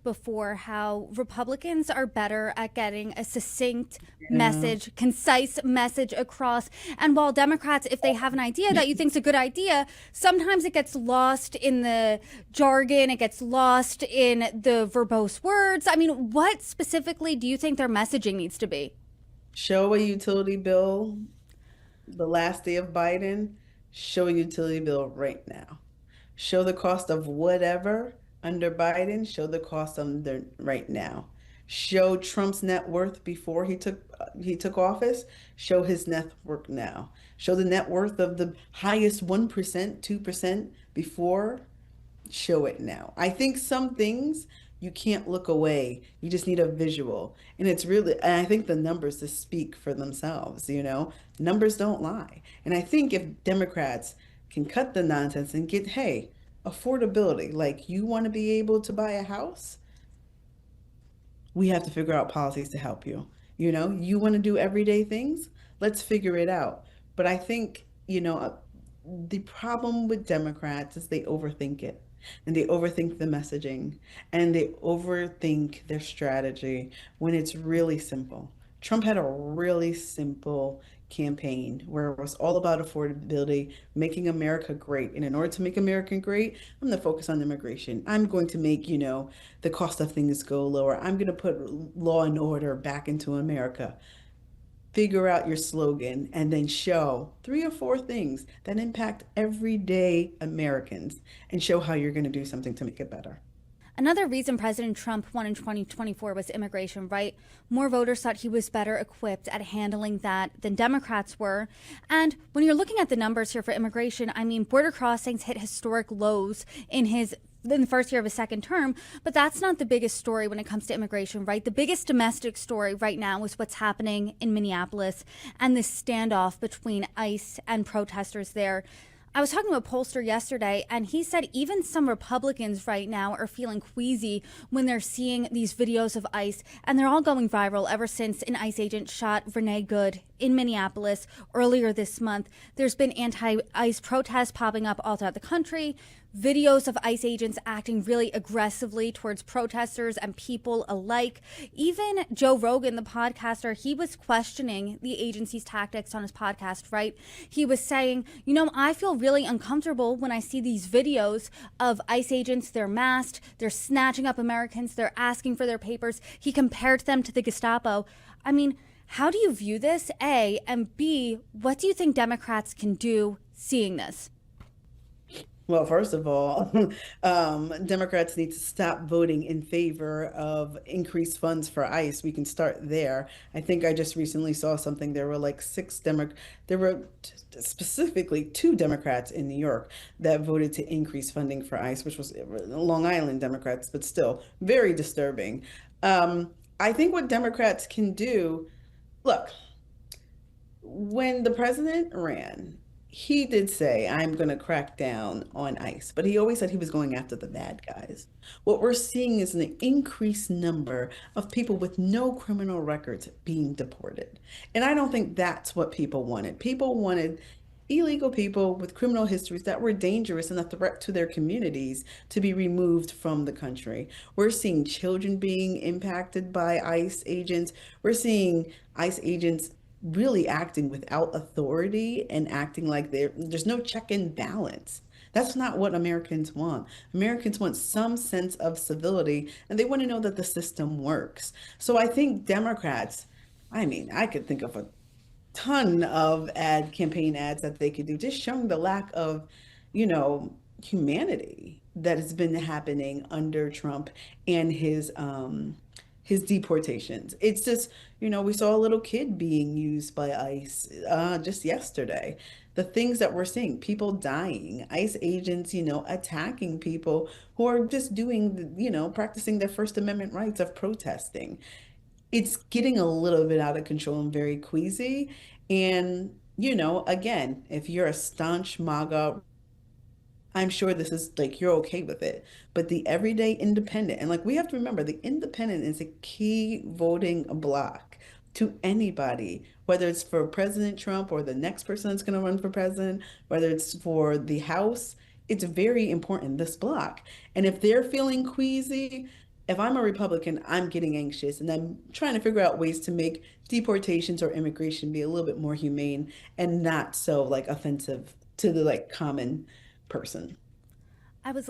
before how Republicans are better at getting a succinct Yeah. message, concise message across. And while Democrats, if they have an idea that you think is a good idea, sometimes it gets lost in the jargon, it gets lost in the verbose words. I mean, what specifically do you think their messaging needs to be? Show a utility bill the last day of Biden, show a utility bill right now. Show the cost of whatever under Biden, show the cost under right now. Show Trump's net worth before he took office, show his net worth now. Show the net worth of the highest 1%, 2% before, show it now. I think some things you can't look away. You just need a visual. And it's really, and I think the numbers just speak for themselves. Numbers don't lie. And I think if Democrats can cut the nonsense and get, hey, affordability, like you want to be able to buy a house, we have to figure out policies to help you. You want to do everyday things? Let's figure it out. But I think, the problem with Democrats is they overthink it and they overthink the messaging and they overthink their strategy when it's really simple. Trump had a really simple campaign where it was all about affordability, making America great. And in order to make America great, I'm going to focus on immigration. I'm going to make, the cost of things go lower. I'm going to put law and order back into America. Figure out your slogan and then show three or four things that impact everyday Americans and show how you're going to do something to make it better. Another reason President Trump won in 2024 was immigration, right? More voters thought he was better equipped at handling that than Democrats were. And when you're looking at the numbers here for immigration, I mean, border crossings hit historic lows in the first year of his second term, but that's not the biggest story when it comes to immigration, right? The biggest domestic story right now is what's happening in Minneapolis and this standoff between ICE and protesters there. I was talking to a pollster yesterday, and he said even some Republicans right now are feeling queasy when they're seeing these videos of ICE, and they're all going viral ever since an ICE agent shot Renee Good in Minneapolis earlier this month. There's been anti-ICE protests popping up all throughout the country, videos of ICE agents acting really aggressively towards protesters and people alike. Even Joe Rogan, the podcaster, he was questioning the agency's tactics on his podcast, right? He was saying, I feel really uncomfortable when I see these videos of ICE agents. They're masked, they're snatching up Americans, they're asking for their papers. He compared them to the Gestapo. I mean, how do you view this, A? And B, what do you think Democrats can do seeing this? Well, first of all, Democrats need to stop voting in favor of increased funds for ICE. We can start there. I think I just recently saw something. There were like there were specifically two Democrats in New York that voted to increase funding for ICE, which was Long Island Democrats, but still very disturbing. I think what Democrats can do, look, when the president ran, he did say, I'm going to crack down on ICE, but he always said he was going after the bad guys. What we're seeing is an increased number of people with no criminal records being deported. And I don't think that's what people wanted. People wanted illegal people with criminal histories that were dangerous and a threat to their communities to be removed from the country. We're seeing children being impacted by ICE agents. We're seeing ICE agents really acting without authority and acting like there's no check and balance. That's not what Americans want. Americans want some sense of civility and they want to know that the system works. So I think Democrats, I mean, I could think of a ton of campaign ads that they could do, just showing the lack of, humanity that has been happening under Trump and his deportations. It's just, we saw a little kid being used by ICE just yesterday. The things that we're seeing, people dying, ICE agents, attacking people who are just doing, practicing their First Amendment rights of protesting. It's getting a little bit out of control and very queasy. And, again, if you're a staunch MAGA, I'm sure this is like you're okay with it. But the everyday independent, and like we have to remember, the independent is a key voting block to anybody, whether it's for President Trump or the next person that's going to run for president, whether it's for the House, it's very important, this block. And if they're feeling queasy, if I'm a Republican, I'm getting anxious and I'm trying to figure out ways to make deportations or immigration be a little bit more humane and not so like offensive to the like common person. I was